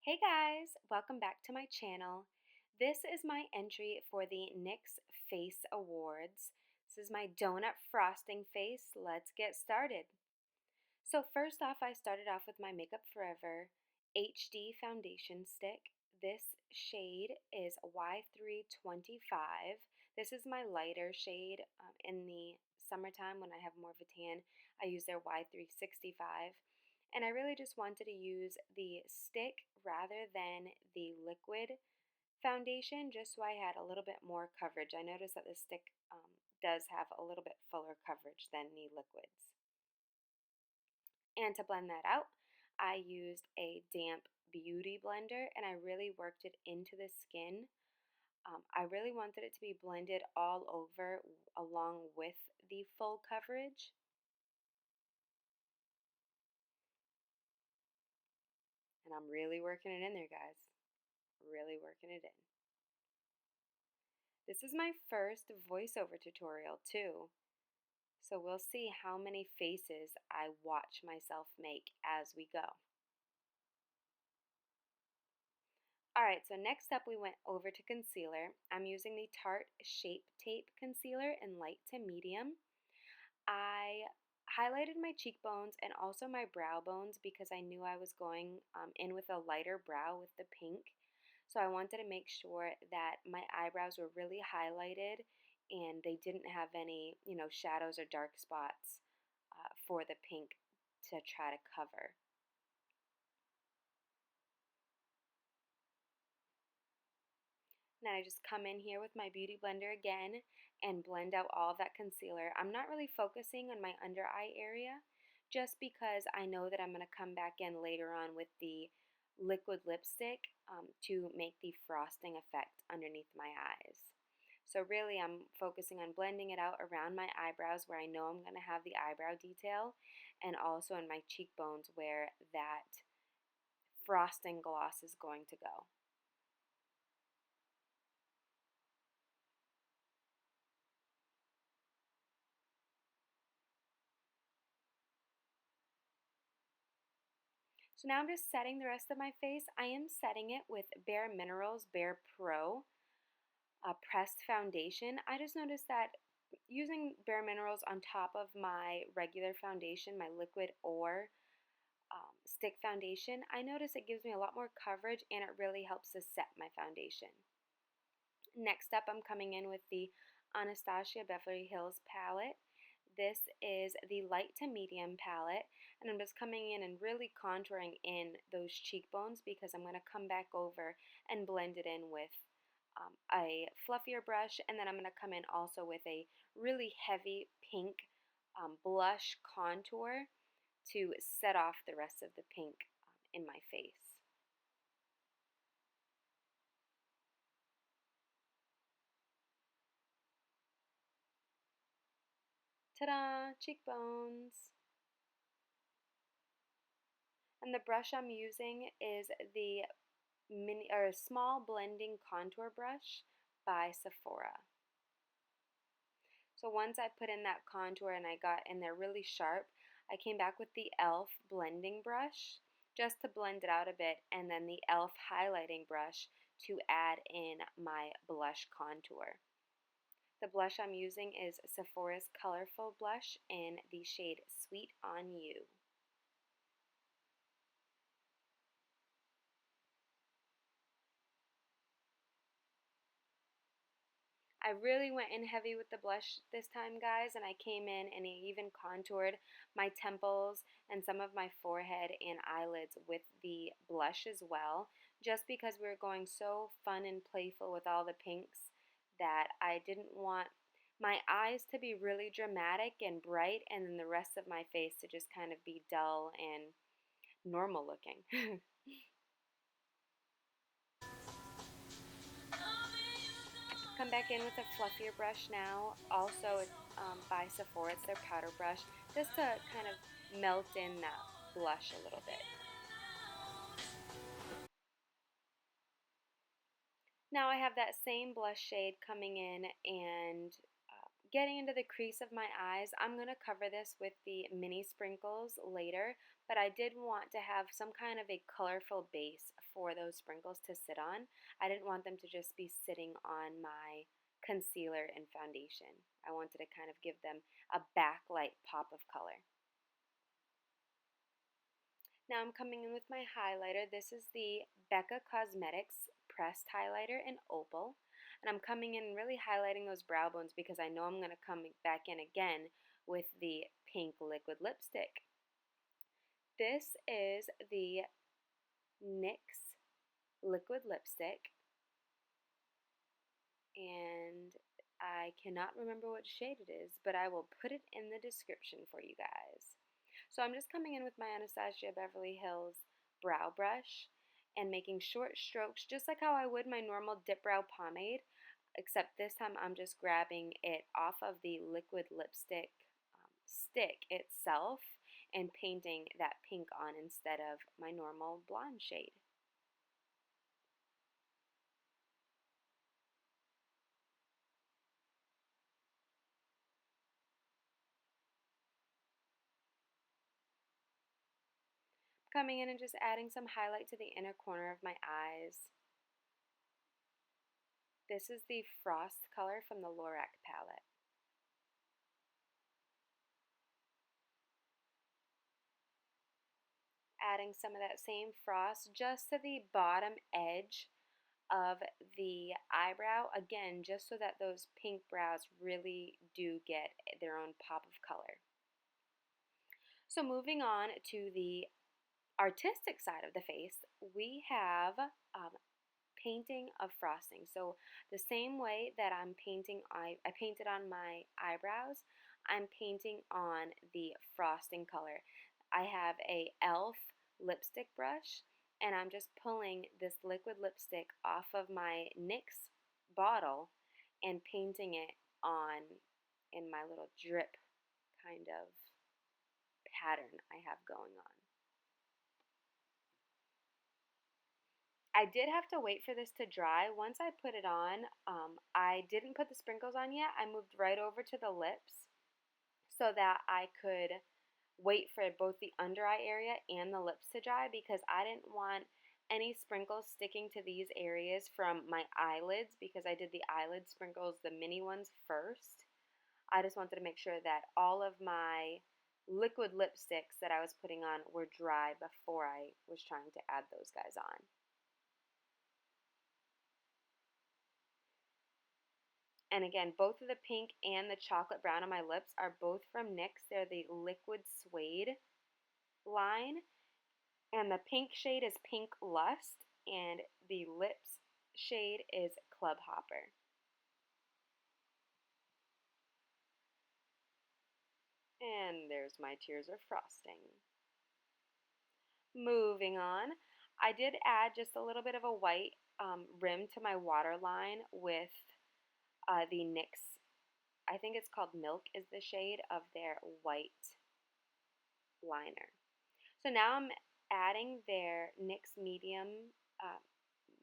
Hey guys, welcome back to my channel. This is my entry for the NYX Face Awards. This is my donut frosting face. Let's get started. So first off, I started off with my Makeup Forever HD foundation stick. This shade is Y325. This is my lighter shade. In the summertime when I have more of a tan, I use their Y365. And I really just wanted to use the stick rather than the liquid foundation just so I had a little bit more coverage. I noticed that the stick does have a little bit fuller coverage than the liquids. And to blend that out, I used a damp beauty blender and I really worked it into the skin. I really wanted it to be blended all over along with the full coverage. And I'm really working it in there, guys. Really working it in. This is my first voiceover tutorial too. So we'll see how many faces I watch myself make as we go. Alright, so next up we went over to concealer. I'm using the Tarte Shape Tape Concealer in light to medium. I highlighted my cheekbones and also my brow bones because I knew I was going in with a lighter brow with the pink. So I wanted to make sure that my eyebrows were really highlighted and they didn't have any, shadows or dark spots for the pink to try to cover. Then I just come in here with my beauty blender again and blend out all of that concealer. I'm not really focusing on my under eye area just because I know that I'm going to come back in later on with the liquid lipstick to make the frosting effect underneath my eyes. So really I'm focusing on blending it out around my eyebrows where I know I'm going to have the eyebrow detail, and also in my cheekbones where that frosting gloss is going to go. So now I'm just setting the rest of my face. I am setting it with Bare Minerals Bare Pro pressed foundation. I just noticed that using Bare Minerals on top of my regular foundation, my liquid or stick foundation, I notice it gives me a lot more coverage and it really helps to set my foundation. Next up, I'm coming in with the Anastasia Beverly Hills palette. This is the light to medium palette, and I'm just coming in and really contouring in those cheekbones because I'm going to come back over and blend it in with a fluffier brush, and then I'm going to come in also with a really heavy pink blush contour to set off the rest of the pink in my face. Ta-da! Cheekbones! And the brush I'm using is the small blending contour brush by Sephora. So once I put in that contour and I got in there really sharp, I came back with the e.l.f. blending brush just to blend it out a bit, and then the e.l.f. highlighting brush to add in my blush contour. The blush I'm using is Sephora's Colorful Blush in the shade Sweet on You. I really went in heavy with the blush this time, guys, and I came in and even contoured my temples and some of my forehead and eyelids with the blush as well, just because we were going so fun and playful with all the pinks that I didn't want my eyes to be really dramatic and bright, and then the rest of my face to just kind of be dull and normal looking. Come back in with a fluffier brush now, also by Sephora. It's their powder brush, just to kind of melt in that blush a little bit. Now I have that same blush shade coming in and getting into the crease of my eyes. I'm going to cover this with the mini sprinkles later, but I did want to have some kind of a colorful base for those sprinkles to sit on. I didn't want them to just be sitting on my concealer and foundation. I wanted to kind of give them a backlight pop of color. Now I'm coming in with my highlighter. This is the Becca Cosmetics Pressed Highlighter in Opal. And I'm coming in really highlighting those brow bones because I know I'm going to come back in again with the pink liquid lipstick. This is the NYX liquid lipstick. And I cannot remember what shade it is, but I will put it in the description for you guys. So I'm just coming in with my Anastasia Beverly Hills brow brush and making short strokes just like how I would my normal dip brow pomade, except this time I'm just grabbing it off of the liquid lipstick stick itself and painting that pink on instead of my normal blonde shade. Coming in and just adding some highlight to the inner corner of my eyes. This is the Frost color from the LORAC palette. Adding some of that same frost just to the bottom edge of the eyebrow, again, just so that those pink brows really do get their own pop of color. So moving on to the artistic side of the face, we have painting of frosting. So the same way that I'm painting, I painted on my eyebrows, I'm painting on the frosting color. I have a e.l.f. lipstick brush, and I'm just pulling this liquid lipstick off of my NYX bottle and painting it on in my little drip kind of pattern I have going on. I did have to wait for this to dry. Once I put it on, I didn't put the sprinkles on yet. I moved right over to the lips so that I could wait for both the under eye area and the lips to dry because I didn't want any sprinkles sticking to these areas from my eyelids because I did the eyelid sprinkles, the mini ones, first. I just wanted to make sure that all of my liquid lipsticks that I was putting on were dry before I was trying to add those guys on. And again, both of the pink and the chocolate brown on my lips are both from NYX. They're the Liquid Suede line. And the pink shade is Pink Lust. And the lips shade is Club Hopper. And there's my Tears of Frosting. Moving on, I did add just a little bit of a white rim to my waterline with the NYX, I think it's called Milk is the shade of their white liner. So now I'm adding their NYX medium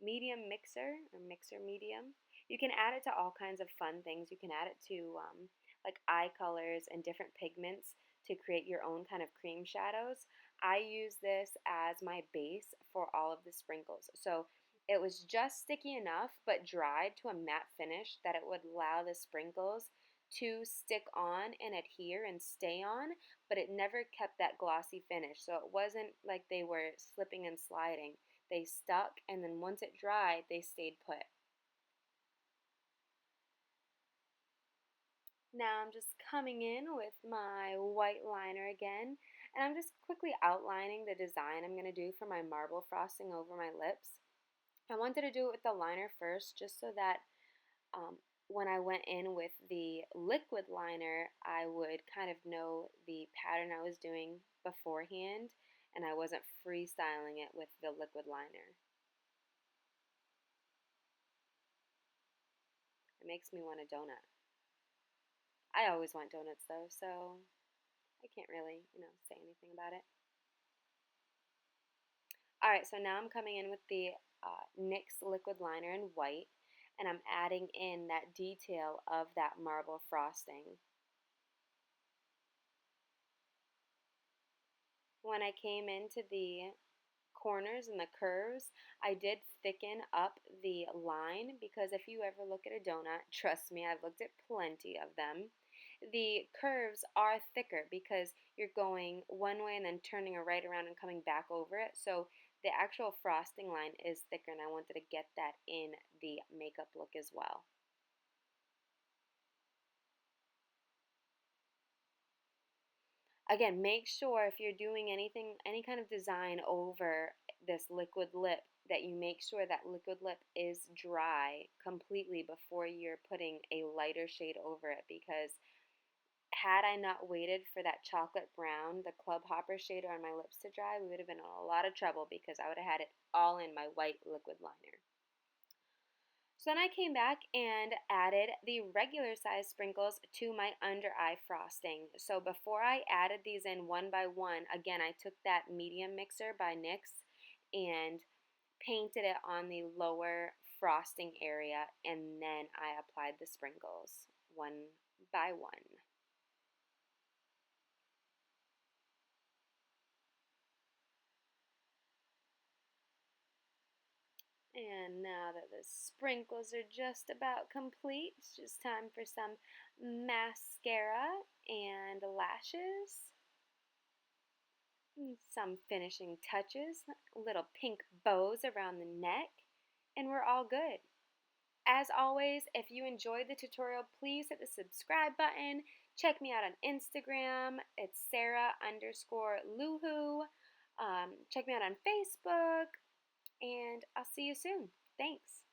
mixer or mixer medium. You can add it to all kinds of fun things. You can add it to like eye colors and different pigments to create your own kind of cream shadows. I use this as my base for all of the sprinkles. So it was just sticky enough but dried to a matte finish that it would allow the sprinkles to stick on and adhere and stay on, but it never kept that glossy finish. So it wasn't like they were slipping and sliding. They stuck, and then once it dried, they stayed put. Now I'm just coming in with my white liner again, and I'm just quickly outlining the design I'm going to do for my marble frosting over my lips. I wanted to do it with the liner first just so that when I went in with the liquid liner, I would kind of know the pattern I was doing beforehand, and I wasn't freestyling it with the liquid liner. It makes me want a donut. I always want donuts though, so I can't really, say anything about it. Alright, so now I'm coming in with the NYX liquid liner in white, and I'm adding in that detail of that marble frosting. When I came into the corners and the curves, I did thicken up the line because if you ever look at a donut, trust me, I've looked at plenty of them. The curves are thicker because you're going one way and then turning it right around and coming back over it. So the actual frosting line is thicker, and I wanted to get that in the makeup look as well. Again, make sure if you're doing anything, any kind of design over this liquid lip, that you make sure that liquid lip is dry completely before you're putting a lighter shade over it, because had I not waited for that chocolate brown, the Club Hopper shader on my lips to dry, we would have been in a lot of trouble because I would have had it all in my white liquid liner. So then I came back and added the regular size sprinkles to my under eye frosting. So before I added these in one by one, again, I took that medium mixer by NYX and painted it on the lower frosting area, and then I applied the sprinkles one by one. And now that the sprinkles are just about complete, it's just time for some mascara and lashes. Some finishing touches, little pink bows around the neck, and we're all good. As always, if you enjoyed the tutorial, please hit the subscribe button. Check me out on Instagram. It's Sarah_Luhu. Check me out on Facebook, and I'll see you soon. Thanks.